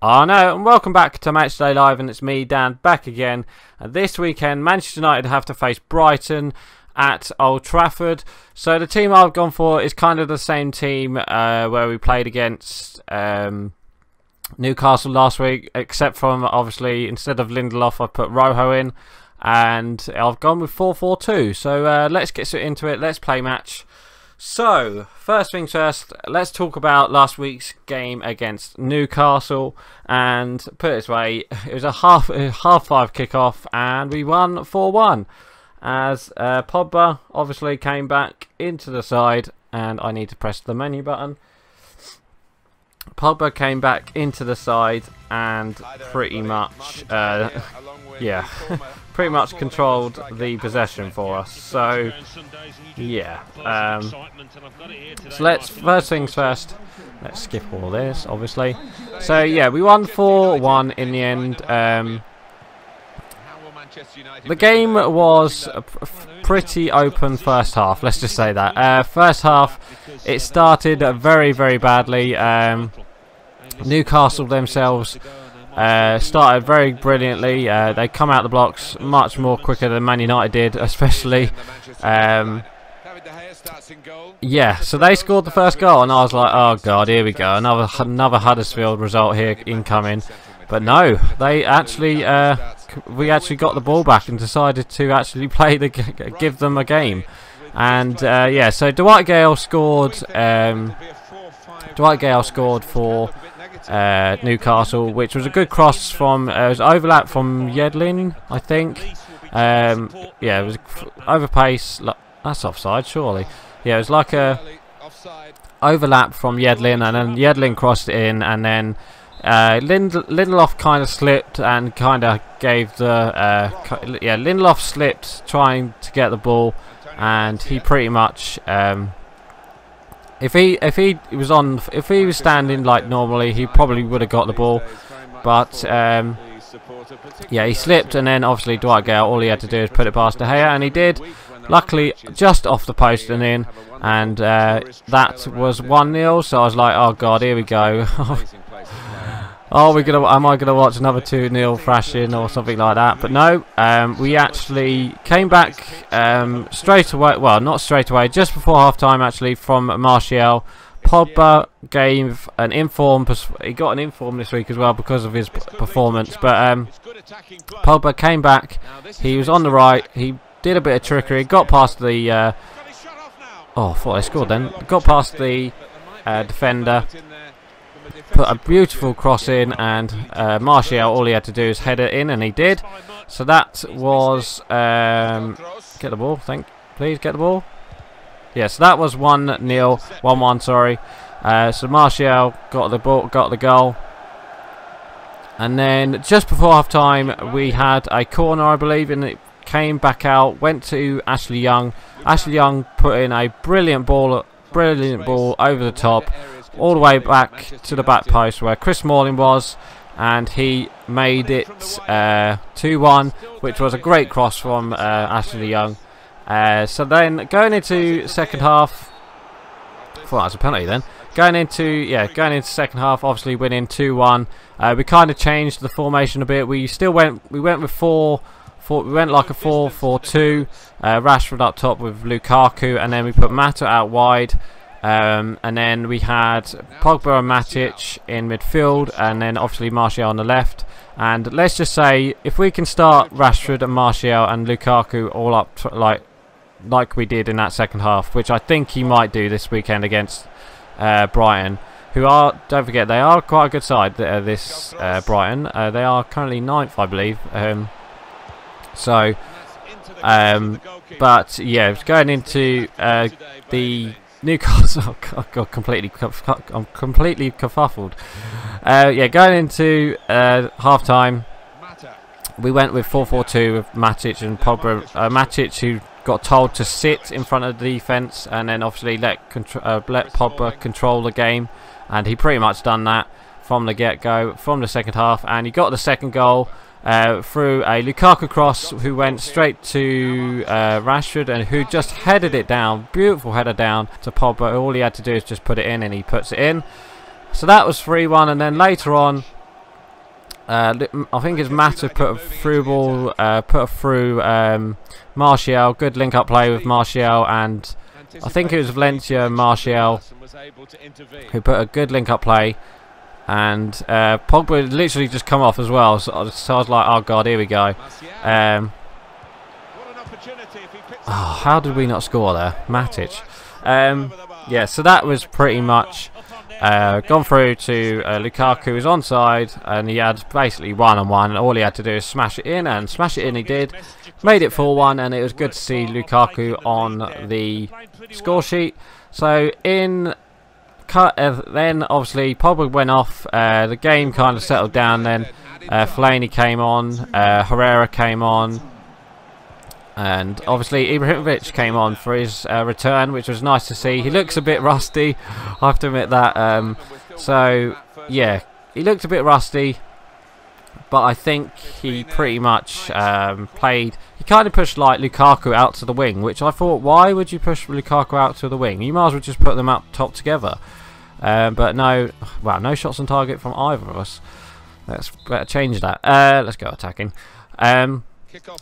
Oh no, and welcome back to Matchday Live, and it's me, Dan, back again. And this weekend, Manchester United have to face Brighton at Old Trafford. So the team I've gone for is kind of the same team where we played against Newcastle last week, except from, obviously, instead of Lindelof, I put Rojo in. And I've gone with 4-4-2. So let's get into it. Let's play match. So, first things first, let's talk about last week's game against Newcastle. And put it this way, it was a half five kickoff, and we won 4-1. As Pogba obviously came back into the side, and I need to press the menu button. Pogba came back into the side and pretty much, yeah, pretty much controlled the possession for us. So, yeah. So first things first, let's skip all this, obviously. So, yeah, we won 4-1 in the end. The game was pretty open first half, let's just say that. First half, it started very, very badly. Newcastle themselves started very brilliantly. They come out the blocks much more quicker than Man United did, especially. Yeah, so they scored the first goal, and I was like, oh god, here we go, another Huddersfield result here incoming. But no, they actually, we actually got the ball back and decided to actually play give them a game. And yeah, so Dwight Gale scored. Dwight Gale scored for Newcastle, which was a good cross from. It was overlap from Yedlin, I think. Yeah, it was overpace. That's offside, surely. Yeah, it was like a overlap from Yedlin, and then Yedlin crossed it in, and then. Lindelof kind of slipped and kind of gave the yeah, Lindelof slipped trying to get the ball, and he pretty much if he was standing like normally, he probably would have got the ball, but yeah, he slipped, and then obviously Dwight Gale, all he had to do is put it past De Gea, and he did, luckily just off the post and in, and that was 1-0. So I was like, oh god, here we go. Oh, am I gonna watch another 2-0 thrashing or something like that? But no, we actually came back straight away. Well, not straight away, just before half time actually, from Martial. Pogba gave an inform. He got an inform this week as well because of his performance. But Pogba came back. He was on the right. He did a bit of trickery. Got past the. Oh, I thought I scored then. Got past the defender. Put a beautiful cross in, and Martial, all he had to do is head it in, and he did. So that was get the ball, please get the ball. Yeah, so that was 1-0, 1-1, sorry. So Martial got the ball, got the goal, and then just before half time we had a corner, I believe, and it came back out, went to Ashley Young. Ashley Young put in a brilliant ball over the top, all the way back to the back post where Chris Smalling was, and he made it 2-1, which was a great cross from Ashley Young. So then going into second half, I thought that was a penalty then. Going into second half, obviously winning 2-1. We kind of changed the formation a bit. We went with we went like a 4-4-2. Rashford up top with Lukaku, and then we put Mata out wide. And then we had Pogba and Matic in midfield, and then obviously Martial on the left. And let's just say, if we can start Rashford and Martial and Lukaku all up like we did in that second half, which I think he might do this weekend against Brighton, who are, don't forget, they are quite a good side, this Brighton. They are currently 9th, I believe. But yeah, going into the Newcastle, oh god, I'm completely kerfuffled. Yeah, going into half time, we went with 4-4-2 with Matic and Pogba. Matic, who got told to sit in front of the defence, and then obviously let Pogba control the game, and he pretty much done that from the get-go, from the second half, and he got the second goal. Through a Lukaku cross, who went straight to Rashford, and who just headed it down, beautiful header down to Pogba. All he had to do is just put it in, and he puts it in. So that was 3-1, and then later on I think it's Mata put a through ball, Martial. Good link-up play with Martial, and I think it was Valencia and Martial who put a good link-up play, and Pogba had literally just come off as well. So I was like, oh god, here we go. Oh, how did we not score there, Matic? Yeah, so that was pretty much. Gone through to Lukaku, was onside, and he had basically 1-on-1. All he had to do is smash it in, and smash it in he did. Made it 4-1, and it was good to see Lukaku on the score sheet. So then obviously Pogba went off. The game kind of settled down. Then Fellaini came on, Herrera came on. And obviously Ibrahimovic came on for his return, which was nice to see. He looks a bit rusty, I have to admit that. So yeah, he looked a bit rusty, but I think he pretty much played. He kind of pushed like Lukaku out to the wing, which I thought, why would you push Lukaku out to the wing? You might as well just put them up top together. But no, well, no shots on target from either of us. Let's better change that. Let's go attacking.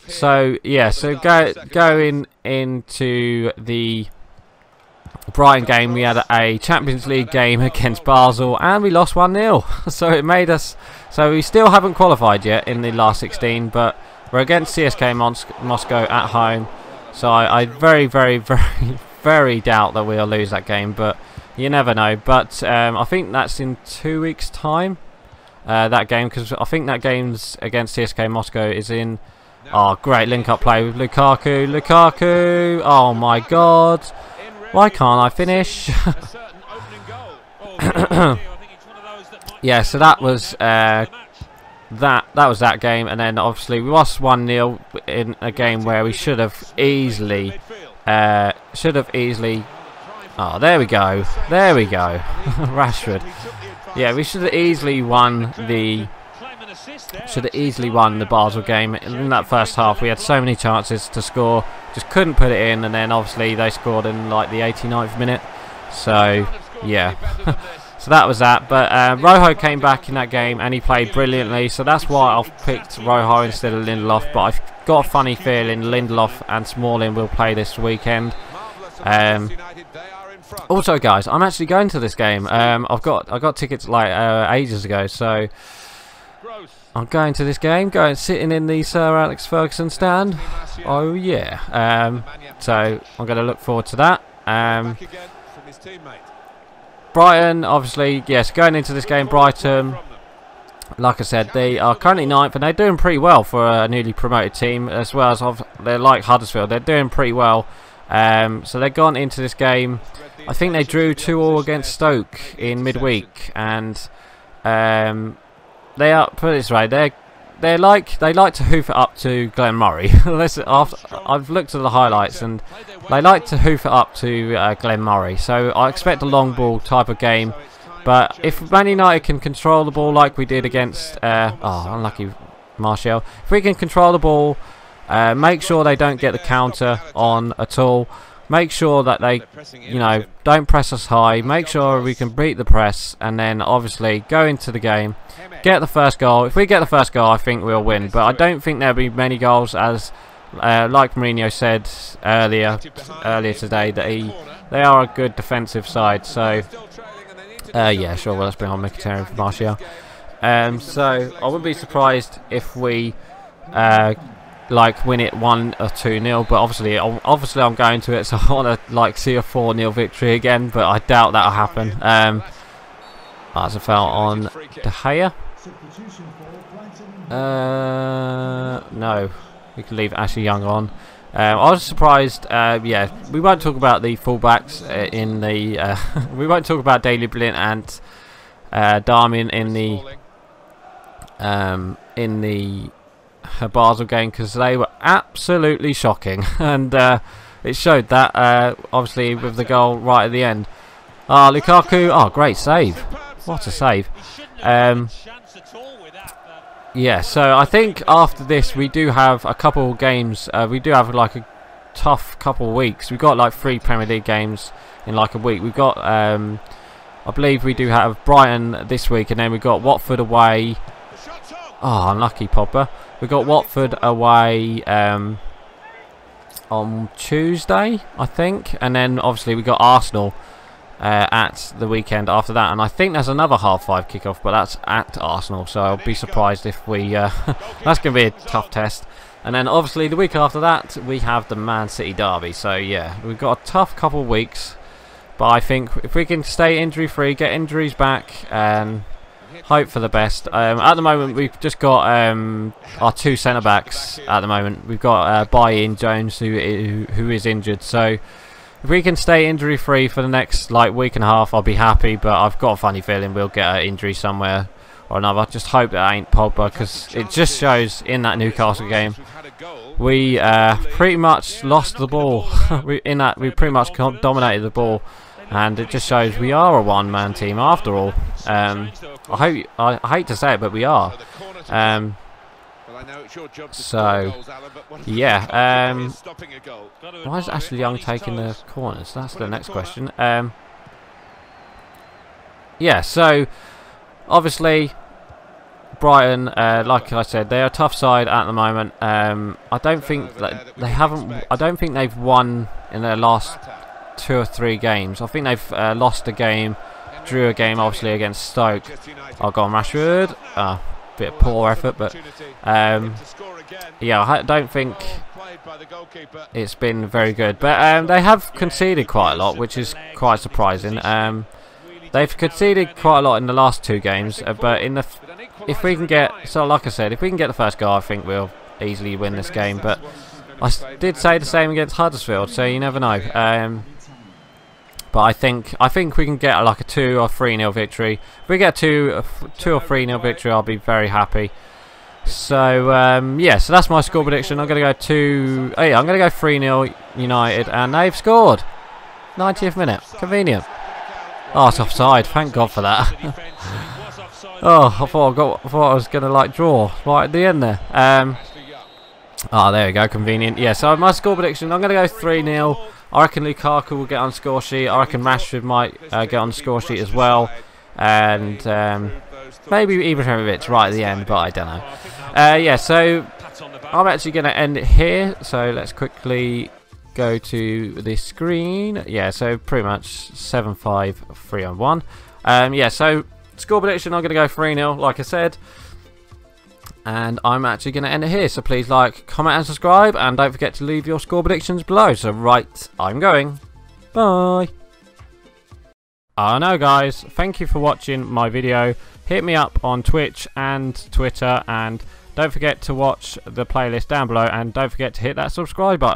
So yeah, so going into the Brighton game, we had a Champions League game against Basel, and we lost 1-0. So it made us. So we still haven't qualified yet in the last 16, but we're against CSK Moscow at home. So I very doubt that we'll lose that game, but you never know. But I think that's in 2 weeks' time. That game, because I think that game's against CSK Moscow is in. Oh, great link-up play with Lukaku. Lukaku! Oh my god! Why can't I finish? Yeah, so that was that was that game, and then obviously we lost 1-0 in a game where we should have easily. Oh, there we go. There we go. Rashford. Yeah, we should have easily won the. Should have easily won the Basel game. In that first half we had so many chances to score, just couldn't put it in, and then obviously they scored in like the 89th minute. So yeah. So that was that. But Rojo came back in that game and he played brilliantly, so that's why I've picked Rojo instead of Lindelof. But I've got a funny feeling Lindelof and Smalling will play this weekend. Also guys, I'm actually going to this game. I got tickets like ages ago, so I'm going to this game, sitting in the Sir Alex Ferguson stand. Oh yeah. So I'm going to look forward to that. Brighton, obviously, yes, going into this game, Brighton, like I said, they are currently 9th, and they're doing pretty well for a newly promoted team, as well as they're like Huddersfield, they're doing pretty well. So they've gone into this game. I think they drew 2-2 against Stoke in midweek, and they are, put it this way, they like to hoof it up to Glenn Murray. I've looked at the highlights, and they like to hoof it up to Glenn Murray. So I expect a long ball type of game. But if Man United can control the ball like we did against, unlucky Martial. If we can control the ball, make sure they don't get the counter on at all. Make sure that they, don't press us high. Make sure we can beat the press, and then obviously go into the game, get the first goal. If we get the first goal, I think we'll win. But I don't think there'll be many goals, as like Mourinho said earlier today, that they are a good defensive side. So yeah, sure. Well, let's bring on Mkhitaryan for Martial. So I wouldn't be surprised if we win it 1 or 2-0, but obviously I'm going to it, so I want to see a 4-0 victory again, but I doubt that'll happen. That's a foul on De Gea. No, we can leave Ashley Young on. I was surprised. Yeah, we won't talk about the fullbacks in the. We won't talk about Daley Blind and Darmian in the Basel game, because they were absolutely shocking, and it showed that obviously with the goal right at the end. Lukaku, great save, what a save. Yeah, so I think after this we do have a couple games, we do have like a tough couple of weeks. We've got like 3 Premier League games in like a week. We've got I believe we do have Brighton this week, and then we've got Watford away. Oh, unlucky Pogba. We've got Watford away on Tuesday, I think. And then, obviously, we got Arsenal at the weekend after that. And I think there's another 5:30 kickoff, but that's at Arsenal. So I'll be surprised if we... that's going to be a tough test. And then, obviously, the week after that, we have the Man City derby. So, yeah, we've got a tough couple of weeks. But I think if we can stay injury-free, get injuries back, and hope for the best. At the moment, we've just got our 2 centre-backs at the moment. We've got Buy-in Jones, who is injured. So, if we can stay injury-free for the next week and a half, I'll be happy. But I've got a funny feeling we'll get an injury somewhere or another. I just hope that ain't Pogba, because it just shows in that Newcastle game we pretty much lost the ball. we pretty much dominated the ball, and it just shows we are a one-man team after all. I hate to say it, but we are. So yeah, why is Ashley Young taking the corners? That's the next question. Yeah, so obviously Brighton, like I said, they're a tough side at the moment. I don't think that they haven't. I don't think they've won in their last 2 or 3 games. I think they've lost a game, drew a game, obviously against Stoke. I'll go on Rashford. Bit of poor effort, but yeah, I don't think it's been very good. But they have conceded quite a lot, which is quite surprising. They've conceded quite a lot in the last 2 games, but if we can get, so like I said, if we can get the first goal, I think we'll easily win this game. But I did say the same against Huddersfield, so you never know. But I think we can get like a 2 or 3-0 victory. If we get a 2 or 3-0 victory, I'll be very happy. So yeah, so that's my score prediction. I'm gonna go 3-0 United, and they've scored. 90th minute, convenient. Oh, it's offside. Thank God for that. Oh, I thought I was gonna draw right at the end there. Oh, there we go, convenient. Yeah, so my score prediction, I'm gonna go 3-0. I reckon Lukaku will get on score sheet. I reckon Rashford might get on score sheet as well, and maybe Ibrahimovic right at the end, but I don't know. Yeah, so I'm actually going to end it here. So let's quickly go to the screen. Yeah, so pretty much 7-5, 3-1. Yeah, so score prediction, I'm going to go 3-0, like I said. And I'm actually going to end it here. So please like, comment and subscribe. And don't forget to leave your score predictions below. So right, I'm going. Bye. I know guys, thank you for watching my video. Hit me up on Twitch and Twitter. And don't forget to watch the playlist down below. And don't forget to hit that subscribe button.